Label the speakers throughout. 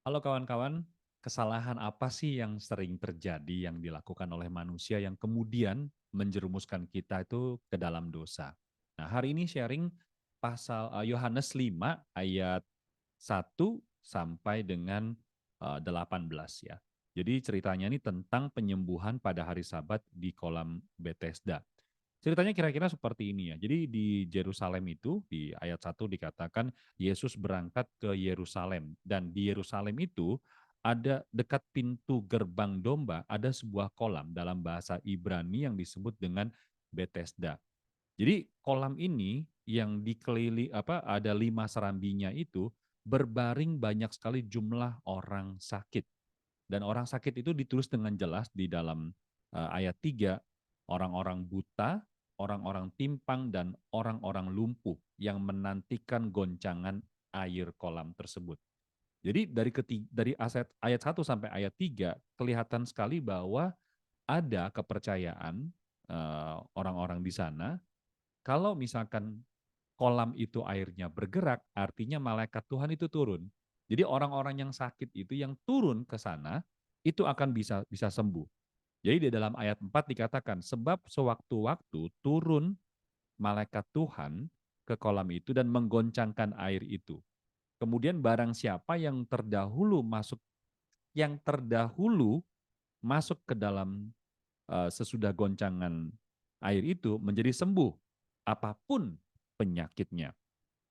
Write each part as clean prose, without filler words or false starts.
Speaker 1: Halo kawan-kawan, kesalahan apa sih yang sering terjadi yang dilakukan oleh manusia yang kemudian menjerumuskan kita itu ke dalam dosa? Nah, hari ini sharing pasal Yohanes 5 ayat 1 sampai dengan 18 ya. Jadi ceritanya ini tentang penyembuhan pada hari Sabat di kolam Bethesda. Ceritanya kira-kira seperti ini ya. Jadi di Yerusalem itu di ayat 1 dikatakan Yesus berangkat ke Yerusalem dan di Yerusalem itu ada dekat pintu gerbang domba ada sebuah kolam dalam bahasa Ibrani yang disebut dengan Bethesda. Jadi kolam ini yang ada 5 serambinya itu berbaring banyak sekali jumlah orang sakit. Dan orang sakit itu ditulis dengan jelas di dalam ayat 3, orang-orang buta, orang-orang timpang, dan orang-orang lumpuh yang menantikan goncangan air kolam tersebut. Jadi dari ayat 1 sampai ayat 3 kelihatan sekali bahwa ada kepercayaan orang-orang di sana kalau misalkan kolam itu airnya bergerak, artinya malaikat Tuhan itu turun. Jadi orang-orang yang sakit itu yang turun ke sana itu akan bisa bisa sembuh. Jadi di dalam ayat 4 dikatakan sebab sewaktu-waktu turun malaikat Tuhan ke kolam itu dan menggoncangkan air itu. Kemudian barang siapa yang terdahulu masuk ke dalam sesudah goncangan air itu menjadi sembuh apapun penyakitnya.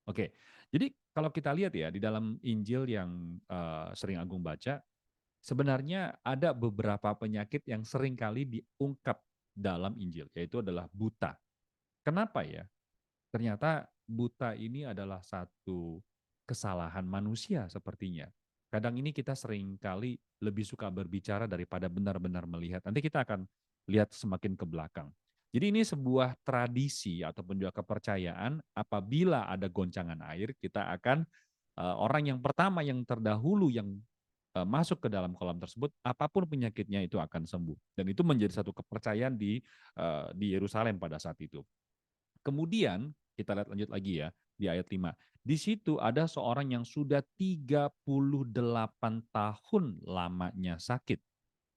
Speaker 1: Oke, jadi kalau kita lihat ya di dalam Injil yang sering Agung baca, sebenarnya ada beberapa penyakit yang sering kali diungkap dalam Injil, yaitu adalah buta. Kenapa ya? Ternyata buta ini adalah satu kesalahan manusia sepertinya. Kadang ini kita sering kali lebih suka berbicara daripada benar-benar melihat. Nanti kita akan lihat semakin ke belakang. Jadi ini sebuah tradisi ataupun juga kepercayaan apabila ada goncangan air, kita akan orang yang pertama yang terdahulu yang masuk ke dalam kolam tersebut, apapun penyakitnya itu akan sembuh. Dan itu menjadi satu kepercayaan di Yerusalem pada saat itu. Kemudian kita lihat lanjut lagi ya di ayat 5. Di situ ada seorang yang sudah 38 tahun lamanya sakit.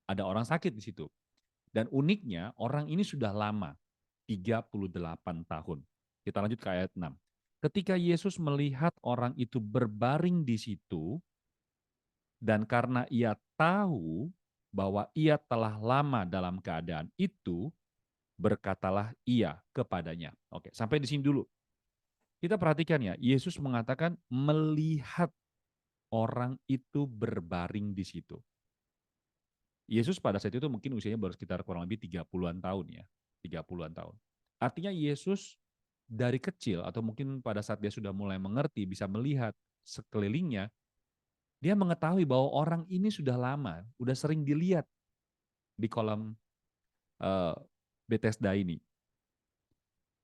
Speaker 1: Ada orang sakit di situ. Dan uniknya orang ini sudah lama, 38 tahun. Kita lanjut ke ayat 6. Ketika Yesus melihat orang itu berbaring di situ, dan karena ia tahu bahwa ia telah lama dalam keadaan itu, berkatalah ia kepadanya. Oke, sampai di sini dulu. Kita perhatikan ya, Yesus mengatakan melihat orang itu berbaring di situ. Yesus pada saat itu mungkin usianya baru sekitar kurang lebih 30-an tahun ya. 30-an tahun. Artinya Yesus dari kecil atau mungkin pada saat dia sudah mulai mengerti, bisa melihat sekelilingnya, dia mengetahui bahwa orang ini sudah lama, sudah sering dilihat di kolam uh, Bethesda ini.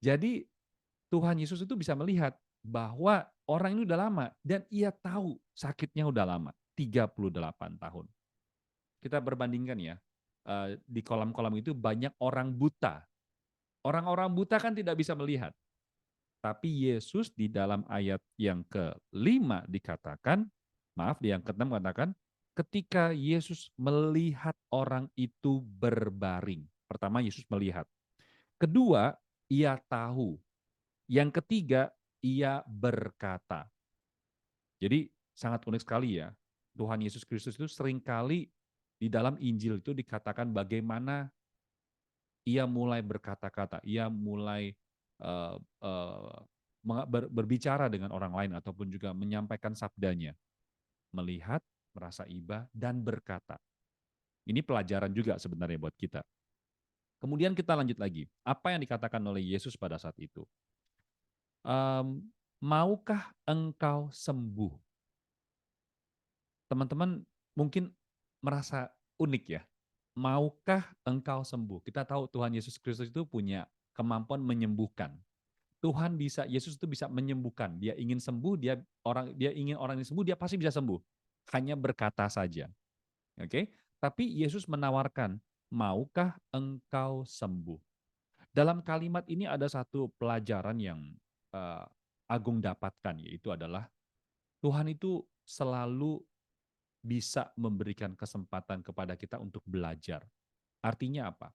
Speaker 1: Jadi Tuhan Yesus itu bisa melihat bahwa orang ini udah lama dan ia tahu sakitnya udah lama, 38 tahun. Kita berbandingkan ya, di kolam-kolam itu banyak orang buta. Orang-orang buta kan tidak bisa melihat. Tapi Yesus di dalam ayat yang ke-5 dikatakan, maaf di yang ke-6 katakan, ketika Yesus melihat orang itu berbaring. Pertama Yesus melihat. Kedua, ia tahu. Yang ketiga, ia berkata. Jadi sangat unik sekali ya. Tuhan Yesus Kristus itu seringkali di dalam Injil itu dikatakan bagaimana ia mulai berkata-kata, ia mulai uh, uh, berbicara dengan orang lain ataupun juga menyampaikan sabdanya, melihat, merasa iba, dan berkata. Ini pelajaran juga sebenarnya buat kita. Kemudian kita lanjut lagi. Apa yang dikatakan oleh Yesus pada saat itu? Maukah engkau sembuh? Teman-teman mungkin merasa unik ya. Maukah engkau sembuh? Kita tahu Tuhan Yesus Kristus itu punya kemampuan menyembuhkan. Tuhan bisa, Yesus itu bisa menyembuhkan. Dia ingin sembuh, dia ingin orang ini sembuh, dia pasti bisa sembuh. Hanya berkata saja. Oke? Tapi Yesus menawarkan, maukah engkau sembuh? Dalam kalimat ini ada satu pelajaran yang Agung dapatkan, yaitu adalah Tuhan itu selalu bisa memberikan kesempatan kepada kita untuk belajar. Artinya apa?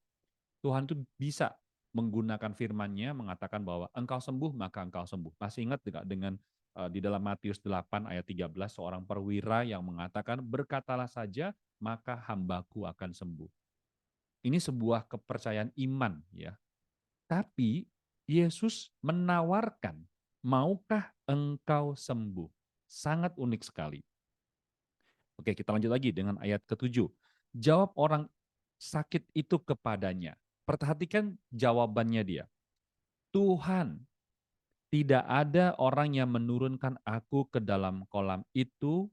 Speaker 1: Tuhan itu bisa menggunakan firman-Nya mengatakan bahwa engkau sembuh maka engkau sembuh. Masih ingat tidak dengan di dalam Matius 8 ayat 13 seorang perwira yang mengatakan berkatalah saja maka hambaku akan sembuh. Ini sebuah kepercayaan iman ya. Tapi Yesus menawarkan, maukah engkau sembuh? Sangat unik sekali. Oke, kita lanjut lagi dengan ayat ke-7. Jawab orang sakit itu kepadanya. Perhatikan jawabannya dia. Tuhan, tidak ada orang yang menurunkan aku ke dalam kolam itu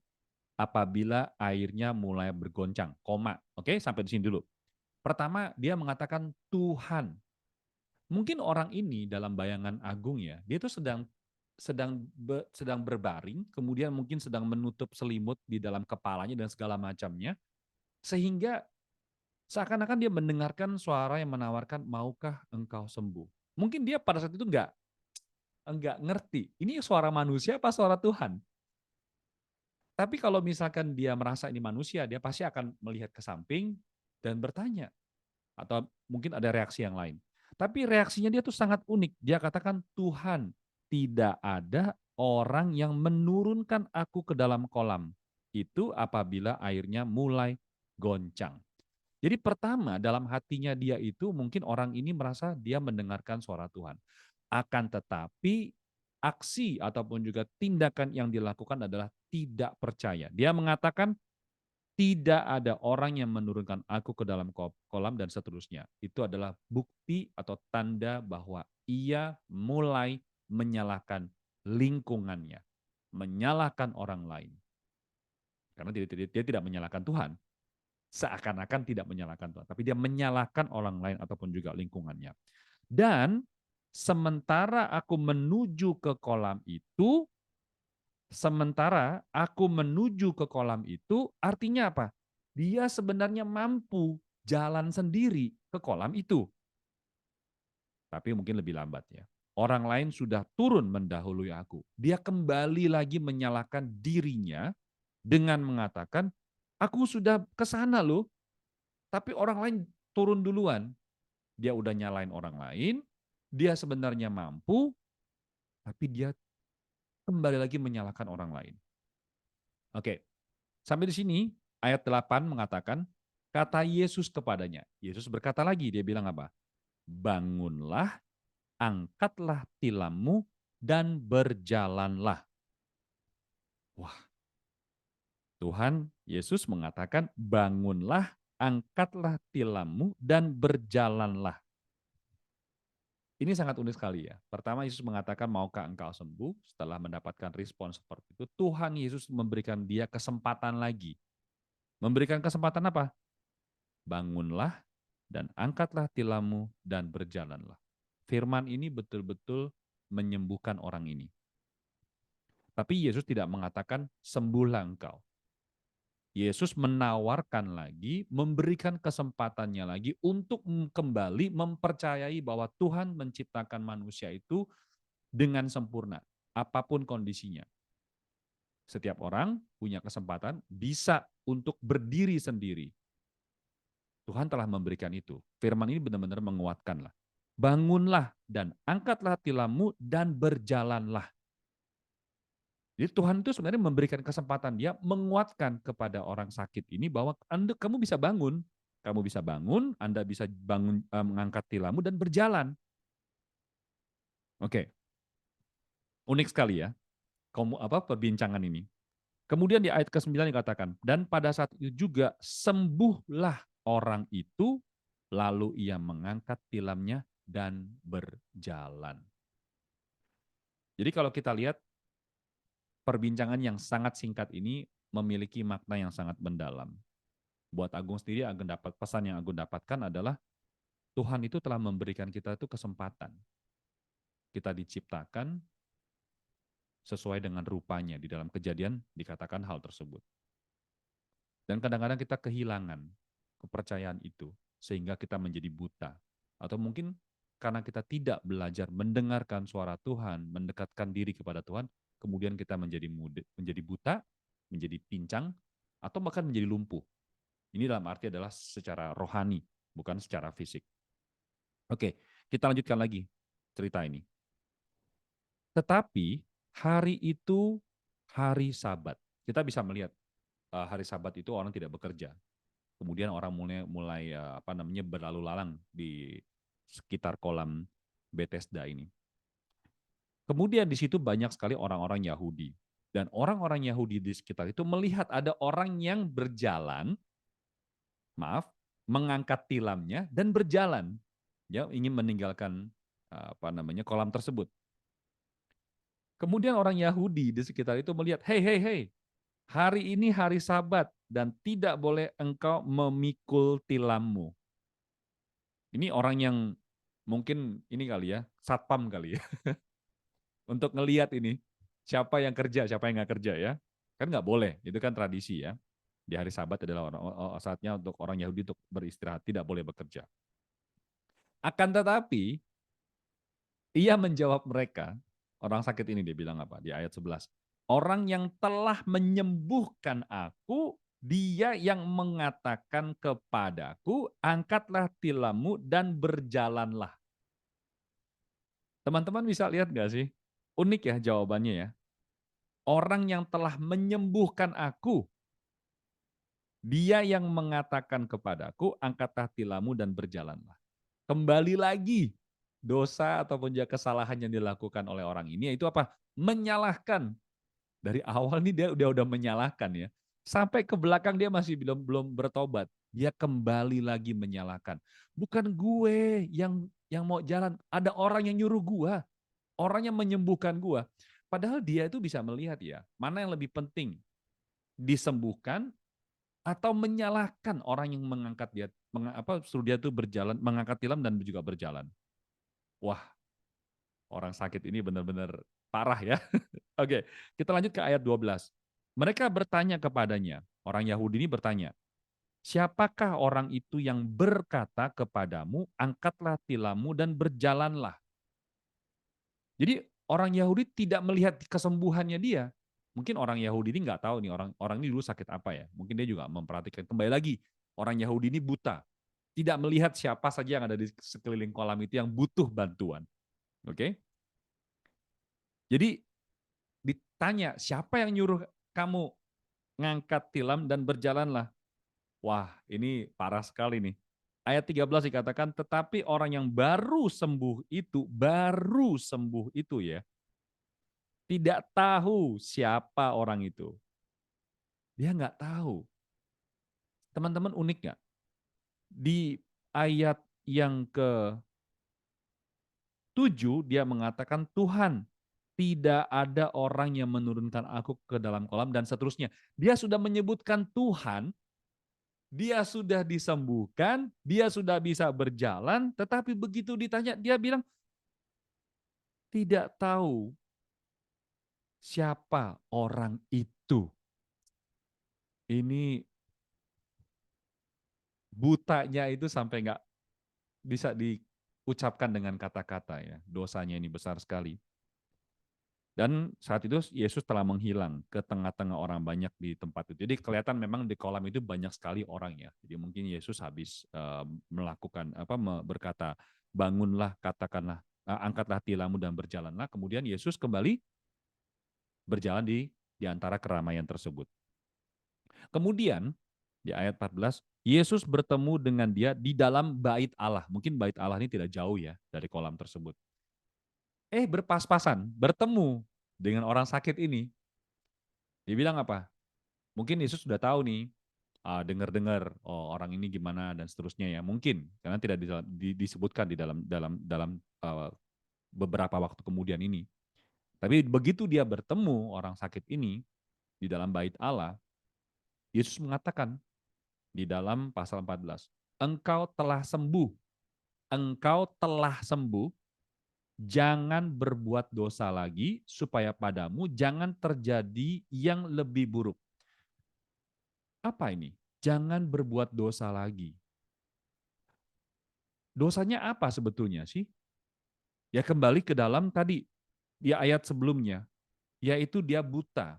Speaker 1: apabila airnya mulai bergoncang. Koma. Oke, sampai di sini dulu. Pertama, dia mengatakan Tuhan. Mungkin orang ini dalam bayangan Agung ya, dia itu sedang berbaring, kemudian mungkin sedang menutup selimut di dalam kepalanya dan segala macamnya, sehingga seakan-akan dia mendengarkan suara yang menawarkan, maukah engkau sembuh? Mungkin dia pada saat itu enggak ngerti, ini suara manusia apa suara Tuhan? Tapi kalau misalkan dia merasa ini manusia, dia pasti akan melihat ke samping dan bertanya. Atau mungkin ada reaksi yang lain. Tapi reaksinya dia tuh sangat unik. Dia katakan, Tuhan, tidak ada orang yang menurunkan aku ke dalam kolam. Itu apabila airnya mulai goncang. Jadi pertama dalam hatinya dia itu mungkin orang ini merasa dia mendengarkan suara Tuhan. Akan tetapi aksi ataupun juga tindakan yang dilakukan adalah tidak percaya. Dia mengatakan tidak ada orang yang menurunkan aku ke dalam kolam dan seterusnya. Itu adalah bukti atau tanda bahwa ia mulai menyalahkan lingkungannya, menyalahkan orang lain. Karena dia tidak menyalahkan Tuhan, seakan-akan tidak menyalahkan Tuhan, tapi dia menyalahkan orang lain ataupun juga lingkungannya. Dan sementara aku menuju ke kolam itu, artinya apa? Dia sebenarnya mampu jalan sendiri ke kolam itu. Tapi mungkin lebih lambat ya. Orang lain sudah turun mendahului aku. Dia kembali lagi menyalahkan dirinya dengan mengatakan, aku sudah ke sana loh, tapi orang lain turun duluan. Dia udah nyalain orang lain, dia sebenarnya mampu, tapi dia kembali lagi menyalahkan orang lain. Oke, sampai di sini ayat 8 mengatakan, kata Yesus kepadanya. Yesus berkata lagi, dia bilang apa? Bangunlah, angkatlah tilammu, dan berjalanlah. Wah, Tuhan Yesus mengatakan, bangunlah, angkatlah tilammu, dan berjalanlah. Ini sangat unik sekali ya. Pertama Yesus mengatakan, maukah engkau sembuh? Setelah mendapatkan respon seperti itu, Tuhan Yesus memberikan dia kesempatan lagi. Memberikan kesempatan apa? Bangunlah dan angkatlah tilammu dan berjalanlah. Firman ini betul-betul menyembuhkan orang ini. Tapi Yesus tidak mengatakan sembuhlah engkau. Yesus menawarkan lagi, memberikan kesempatannya lagi untuk kembali mempercayai bahwa Tuhan menciptakan manusia itu dengan sempurna, apapun kondisinya. Setiap orang punya kesempatan bisa untuk berdiri sendiri. Tuhan telah memberikan itu. Firman ini benar-benar menguatkan lah. Bangunlah dan angkatlah tilammu dan berjalanlah. Jadi Tuhan itu sebenarnya memberikan kesempatan dia menguatkan kepada orang sakit ini bahwa kamu bisa bangun. Kamu bisa bangun, Anda bisa bangun mengangkat tilammu dan berjalan. Oke, unik sekali ya perbincangan ini. Kemudian di ayat ke-9 dikatakan, dan pada saat itu juga sembuhlah orang itu, lalu ia mengangkat tilamnya dan berjalan. Jadi kalau kita lihat perbincangan yang sangat singkat ini memiliki makna yang sangat mendalam. Buat Agung sendiri, Agung dapat pesan yang Agung dapatkan adalah Tuhan itu telah memberikan kita itu kesempatan. Kita diciptakan sesuai dengan rupanya. Di dalam Kejadian dikatakan hal tersebut. Dan kadang-kadang kita kehilangan kepercayaan itu sehingga kita menjadi buta. Atau mungkin karena kita tidak belajar mendengarkan suara Tuhan, mendekatkan diri kepada Tuhan, kemudian kita menjadi buta, menjadi pincang, atau bahkan menjadi lumpuh. Ini dalam arti adalah secara rohani, bukan secara fisik. Oke, kita lanjutkan lagi cerita ini. Tetapi hari itu hari Sabat. Kita bisa melihat hari Sabat itu orang tidak bekerja. Kemudian orang mulai berlalu lalang di sekitar kolam Bethesda ini. Kemudian di situ banyak sekali orang-orang Yahudi. Dan orang-orang Yahudi di sekitar itu melihat ada orang yang berjalan, mengangkat tilamnya dan berjalan, ya, ingin meninggalkan kolam tersebut. Kemudian orang Yahudi di sekitar itu melihat, hei, hari ini hari Sabat dan tidak boleh engkau memikul tilammu. Ini orang yang mungkin ini kali ya, satpam kali ya, untuk ngelihat ini siapa yang kerja, siapa yang nggak kerja ya. Kan nggak boleh, itu kan tradisi ya. Di hari Sabat adalah saatnya untuk orang Yahudi untuk beristirahat, tidak boleh bekerja. Akan tetapi, ia menjawab mereka, orang sakit ini dia bilang apa? Di ayat 11. Orang yang telah menyembuhkan aku, dia yang mengatakan kepadaku, angkatlah tilammu dan berjalanlah. Teman-teman bisa lihat gak sih? Unik ya jawabannya ya. Orang yang telah menyembuhkan aku, dia yang mengatakan kepadaku, angkatlah tilammu dan berjalanlah. Kembali lagi, dosa ataupun juga kesalahan yang dilakukan oleh orang ini, yaitu apa? Menyalahkan. Dari awal nih dia udah menyalahkan ya. Sampai ke belakang dia masih belum bertobat. Dia kembali lagi menyalahkan. Bukan gue yang mau jalan, ada orang yang nyuruh gue, orang yang menyembuhkan gue. Padahal dia itu bisa melihat ya, mana yang lebih penting, disembuhkan atau menyalahkan orang yang mengangkat dia, suruh dia tuh berjalan, mengangkat tilam dan juga berjalan. Wah, orang sakit ini benar-benar parah ya. Oke, kita lanjut ke ayat 12. Mereka bertanya kepadanya, orang Yahudi ini bertanya, siapakah orang itu yang berkata kepadamu, angkatlah tilammu dan berjalanlah. Jadi orang Yahudi tidak melihat kesembuhannya dia. Mungkin orang Yahudi ini nggak tahu nih orang ini dulu sakit apa ya. Mungkin dia juga memperhatikan. Kembali lagi, orang Yahudi ini buta. Tidak melihat siapa saja yang ada di sekeliling kolam itu yang butuh bantuan. Oke? Jadi ditanya, siapa yang nyuruh kamu ngangkat tilam dan berjalanlah? Wah, ini parah sekali nih. Ayat 13 dikatakan, tetapi orang yang baru sembuh itu ya, tidak tahu siapa orang itu. Dia nggak tahu. Teman-teman unik nggak? Di ayat yang ke-7 dia mengatakan, Tuhan, tidak ada orang yang menurunkan aku ke dalam kolam dan seterusnya. Dia sudah menyebutkan Tuhan, dia sudah disembuhkan, dia sudah bisa berjalan, tetapi begitu ditanya dia bilang tidak tahu siapa orang itu. Ini butanya itu sampai nggak bisa diucapkan dengan kata-kata ya. Dosanya ini besar sekali. Dan saat itu Yesus telah menghilang ke tengah-tengah orang banyak di tempat itu. Jadi kelihatan memang di kolam itu banyak sekali orang ya. Jadi mungkin Yesus habis melakukan berkata, bangunlah, katakanlah, angkatlah tilammu dan berjalanlah. Kemudian Yesus kembali berjalan di antara keramaian tersebut. Kemudian di ayat 14, Yesus bertemu dengan dia di dalam bait Allah. Mungkin bait Allah ini tidak jauh ya dari kolam tersebut. Berpas-pasan, bertemu dengan orang sakit ini. Dia bilang apa? Mungkin Yesus sudah tahu nih, dengar-dengar orang ini gimana dan seterusnya ya. Mungkin karena tidak disebutkan di dalam beberapa waktu kemudian ini. Tapi begitu dia bertemu orang sakit ini di dalam bait Allah, Yesus mengatakan di dalam pasal 14, engkau telah sembuh, jangan berbuat dosa lagi, supaya padamu jangan terjadi yang lebih buruk. Apa ini? Jangan berbuat dosa lagi. Dosanya apa sebetulnya sih? Ya kembali ke dalam tadi, di ayat sebelumnya, yaitu dia buta.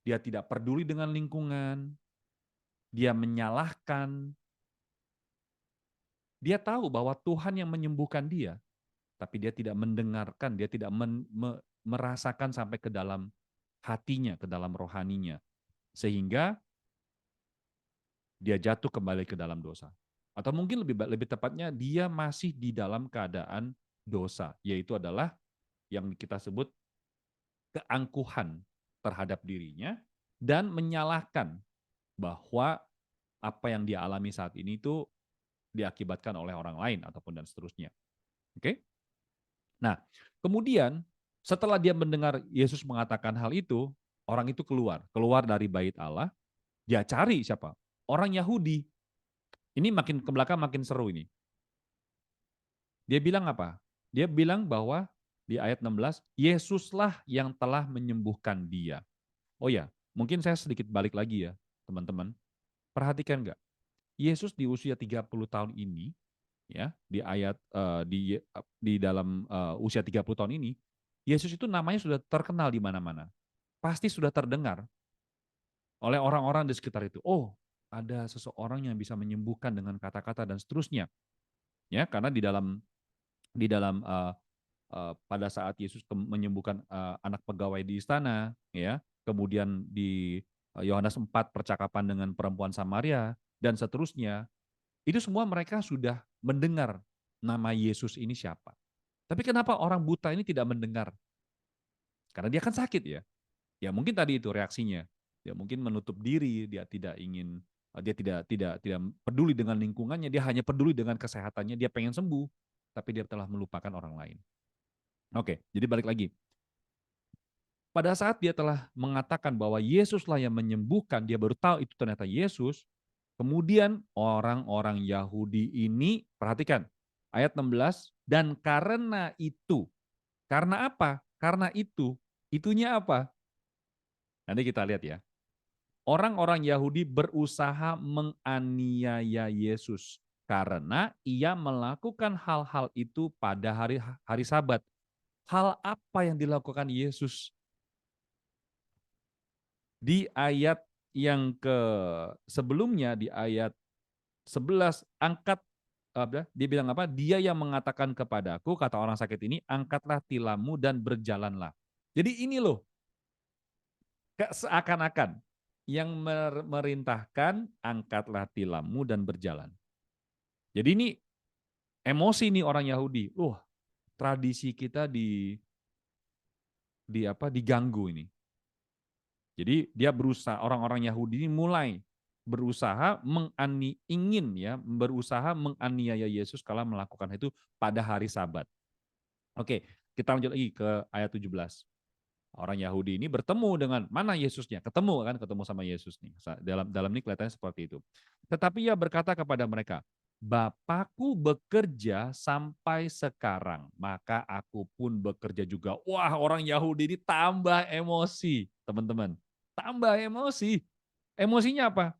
Speaker 1: dia tidak peduli dengan lingkungan, dia menyalahkan, dia tahu bahwa Tuhan yang menyembuhkan dia, tapi dia tidak mendengarkan, dia tidak merasakan sampai ke dalam hatinya, ke dalam rohaninya. Sehingga dia jatuh kembali ke dalam dosa. Atau mungkin lebih tepatnya dia masih di dalam keadaan dosa, yaitu adalah yang kita sebut keangkuhan terhadap dirinya dan menyalahkan bahwa apa yang dia alami saat ini itu diakibatkan oleh orang lain ataupun dan seterusnya. Oke? Nah, kemudian setelah dia mendengar Yesus mengatakan hal itu, orang itu keluar dari bait Allah, dia cari siapa? Orang Yahudi. Ini makin ke belakang makin seru ini. Dia bilang apa? Dia bilang bahwa di ayat 16, Yesuslah yang telah menyembuhkan dia. Oh ya, mungkin saya sedikit balik lagi ya, teman-teman. Perhatikan nggak? Yesus di usia 30 tahun ini, ya, di ayat di dalam usia 30 tahun ini, Yesus itu namanya sudah terkenal di mana-mana. Pasti sudah terdengar oleh orang-orang di sekitar itu. Oh, ada seseorang yang bisa menyembuhkan dengan kata-kata dan seterusnya. Ya, karena di dalam pada saat Yesus menyembuhkan anak pegawai di istana, ya, kemudian di Yohanes 4 percakapan dengan perempuan Samaria dan seterusnya, itu semua mereka sudah mendengar nama Yesus ini siapa. Tapi kenapa orang buta ini tidak mendengar? Karena dia kan sakit ya. Ya mungkin tadi itu reaksinya. Dia mungkin menutup diri, dia tidak ingin, dia tidak peduli dengan lingkungannya, dia hanya peduli dengan kesehatannya, dia pengen sembuh, tapi dia telah melupakan orang lain. Oke, jadi balik lagi. Pada saat dia telah mengatakan bahwa Yesuslah yang menyembuhkan, dia baru tahu itu ternyata Yesus. Kemudian orang-orang Yahudi ini, perhatikan, ayat 16, dan karena apa? Karena itunya apa? Nanti kita lihat ya. Orang-orang Yahudi berusaha menganiaya Yesus karena ia melakukan hal-hal itu pada hari Sabat. Hal apa yang dilakukan Yesus? Di ayat yang ke sebelumnya, di ayat 11, dia bilang apa? Dia yang mengatakan kepadaku, kata orang sakit ini, angkatlah tilammu dan berjalanlah. Jadi ini loh, seakan-akan yang merintahkan, angkatlah tilammu dan berjalan. Jadi ini emosi nih orang Yahudi. Tradisi kita diganggu ini. Jadi dia berusaha, orang-orang Yahudi ini mulai berusaha berusaha menganiaya Yesus kalau melakukan itu pada hari Sabat. Oke, kita lanjut lagi ke ayat 17. Orang Yahudi ini bertemu dengan mana Yesusnya? Ketemu sama Yesus nih. Dalam ini kelihatannya seperti itu. Tetapi ia berkata kepada mereka, Bapakku bekerja sampai sekarang, maka aku pun bekerja juga. Wah, orang Yahudi ini tambah emosi, teman-teman. Tambah emosi. Emosinya apa?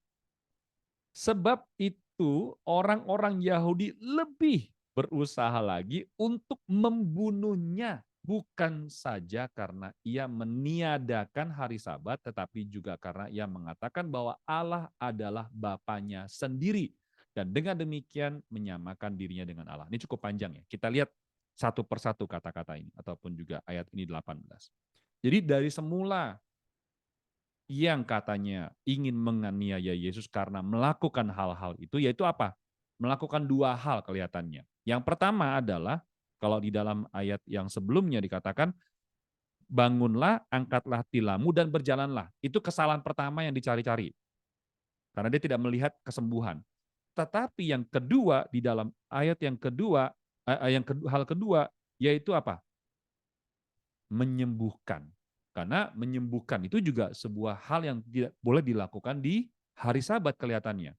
Speaker 1: Sebab itu orang-orang Yahudi lebih berusaha lagi untuk membunuhnya. Bukan saja karena ia meniadakan hari Sabat, tetapi juga karena ia mengatakan bahwa Allah adalah Bapanya sendiri. Dan dengan demikian menyamakan dirinya dengan Allah. Ini cukup panjang ya. Kita lihat satu persatu kata-kata ini, ataupun juga ayat ini 18. Jadi dari semula yang katanya ingin menganiaya Yesus karena melakukan hal-hal itu, yaitu apa? Melakukan dua hal kelihatannya. Yang pertama adalah, kalau di dalam ayat yang sebelumnya dikatakan, bangunlah, angkatlah tilammu, dan berjalanlah. Itu kesalahan pertama yang dicari-cari. Karena dia tidak melihat kesembuhan. Tetapi yang kedua, di dalam ayat yang kedua, hal kedua, yaitu apa? Menyembuhkan. Karena menyembuhkan itu juga sebuah hal yang tidak boleh dilakukan di hari Sabat kelihatannya.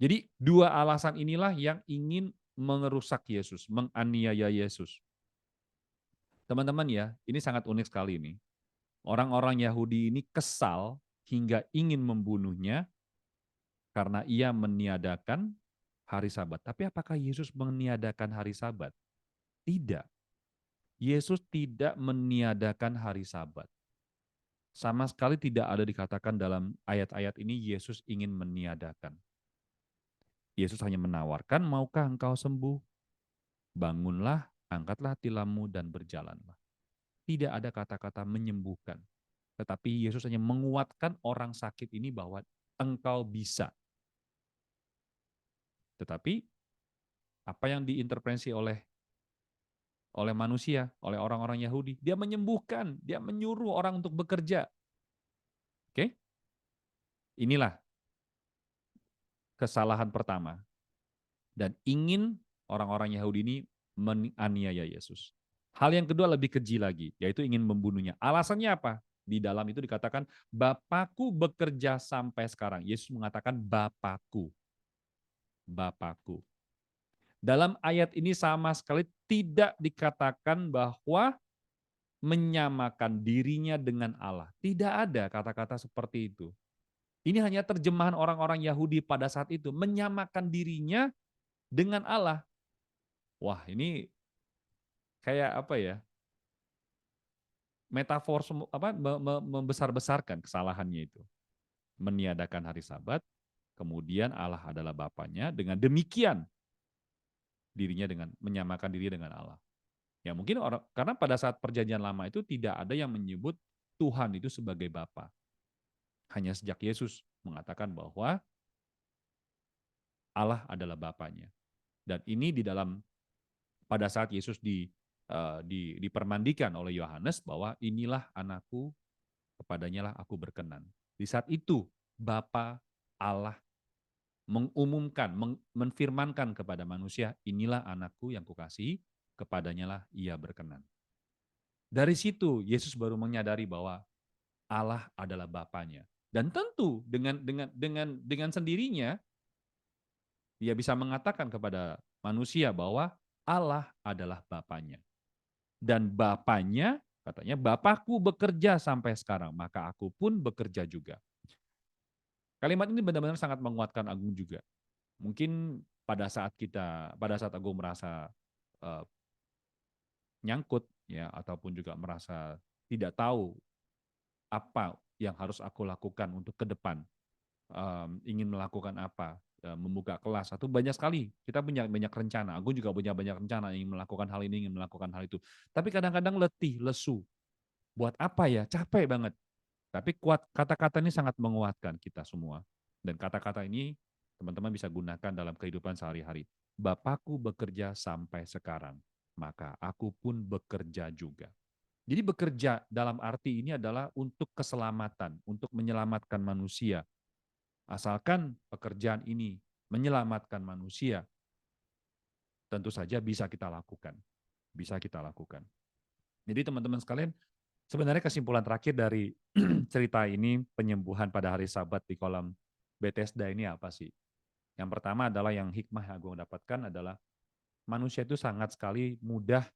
Speaker 1: Jadi dua alasan inilah yang ingin mengerusak Yesus, menganiaya Yesus. Teman-teman ya, ini sangat unik sekali ini. Orang-orang Yahudi ini kesal hingga ingin membunuhnya karena ia meniadakan hari Sabat. Tapi apakah Yesus meniadakan hari Sabat? Tidak. Yesus tidak meniadakan hari Sabat. Sama sekali tidak ada dikatakan dalam ayat-ayat ini Yesus ingin meniadakan. Yesus hanya menawarkan, maukah engkau sembuh? Bangunlah, angkatlah tilammu dan berjalanlah. Tidak ada kata-kata menyembuhkan. Tetapi Yesus hanya menguatkan orang sakit ini bahwa engkau bisa. Tetapi apa yang diinterpretasi oleh manusia, oleh orang-orang Yahudi, dia menyembuhkan, dia menyuruh orang untuk bekerja. Oke? Inilah kesalahan pertama. Dan ingin orang-orang Yahudi ini menganiaya Yesus. Hal yang kedua lebih keji lagi, yaitu ingin membunuhnya. Alasannya apa? Di dalam itu dikatakan, Bapakku bekerja sampai sekarang. Yesus mengatakan, Bapakku. Bapakku. Dalam ayat ini sama sekali tidak dikatakan bahwa menyamakan dirinya dengan Allah. Tidak ada kata-kata seperti itu. Ini hanya terjemahan orang-orang Yahudi pada saat itu. Menyamakan dirinya dengan Allah. Wah, ini kayak apa ya? Metafor apa membesar-besarkan kesalahannya itu. Meniadakan hari Sabat, kemudian Allah adalah Bapaknya, dengan demikian dirinya dengan menyamakan diri dengan Allah. Ya mungkin orang karena pada saat perjanjian lama itu tidak ada yang menyebut Tuhan itu sebagai Bapa. Hanya sejak Yesus mengatakan bahwa Allah adalah Bapaknya. Dan ini di dalam pada saat Yesus dipermandikan oleh Yohanes bahwa inilah anakku, kepadanya lah aku berkenan. Di saat itu Bapa Allah mengumumkan, menfirmankan kepada manusia, inilah anakku yang kukasihi, kepadanya lah ia berkenan. Dari situ Yesus baru menyadari bahwa Allah adalah Bapaknya. Dan tentu dengan sendirinya dia bisa mengatakan kepada manusia bahwa Allah adalah Bapaknya. Dan Bapaknya, katanya, Bapakku bekerja sampai sekarang, maka aku pun bekerja juga. Kalimat ini benar-benar sangat menguatkan Agung juga. Mungkin pada saat Agung merasa uh, nyangkut, ya, ataupun juga merasa tidak tahu apa yang harus aku lakukan untuk ke depan, ingin melakukan apa, membuka kelas, atau banyak sekali kita punya banyak rencana. Aku juga punya banyak rencana, ingin melakukan hal ini, ingin melakukan hal itu. Tapi kadang-kadang letih, lesu. Buat apa ya? Capek banget. Tapi kata-kata ini sangat menguatkan kita semua. Dan kata-kata ini teman-teman bisa gunakan dalam kehidupan sehari-hari. Bapakku bekerja sampai sekarang, maka aku pun bekerja juga. Jadi bekerja dalam arti ini adalah untuk keselamatan, untuk menyelamatkan manusia. Asalkan pekerjaan ini menyelamatkan manusia, tentu saja bisa kita lakukan. Bisa kita lakukan. Jadi teman-teman sekalian, sebenarnya kesimpulan terakhir dari cerita ini, penyembuhan pada hari Sabat di kolam Bethesda ini apa sih? Yang pertama adalah yang hikmah yang aku dapatkan adalah manusia itu sangat sekali mudah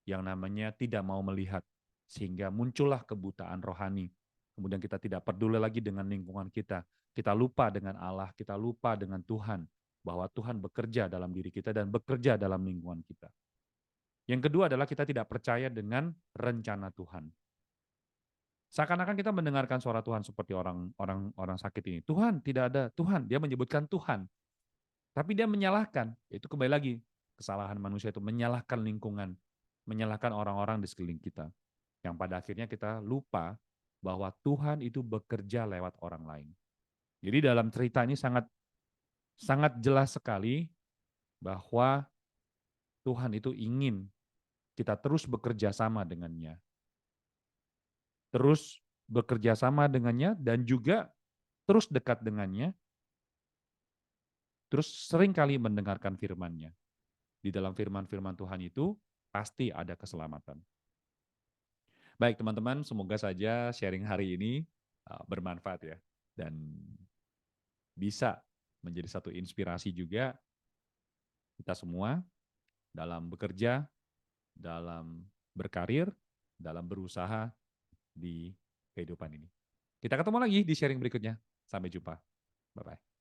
Speaker 1: yang namanya tidak mau melihat, sehingga muncullah kebutaan rohani. Kemudian kita tidak peduli lagi dengan lingkungan kita. Kita lupa dengan Allah, kita lupa dengan Tuhan, bahwa Tuhan bekerja dalam diri kita dan bekerja dalam lingkungan kita. Yang kedua adalah kita tidak percaya dengan rencana Tuhan. Seakan-akan kita mendengarkan suara Tuhan seperti orang sakit ini. Tuhan, tidak ada Tuhan. Dia menyebutkan Tuhan. Tapi dia menyalahkan. Itu kembali lagi kesalahan manusia itu, menyalahkan lingkungan, menyalahkan orang-orang di sekeliling kita. Yang pada akhirnya kita lupa bahwa Tuhan itu bekerja lewat orang lain. Jadi dalam cerita ini sangat sangat jelas sekali bahwa Tuhan itu ingin kita terus bekerja sama dengannya. Terus bekerja sama dengannya dan juga terus dekat dengannya, terus sering kali mendengarkan firman-Nya. Di dalam firman-firman Tuhan itu pasti ada keselamatan. Baik teman-teman, semoga saja sharing hari ini bermanfaat ya. Dan bisa menjadi satu inspirasi juga kita semua dalam bekerja, dalam berkarir, dalam berusaha di kehidupan ini. Kita ketemu lagi di sharing berikutnya. Sampai jumpa. Bye-bye.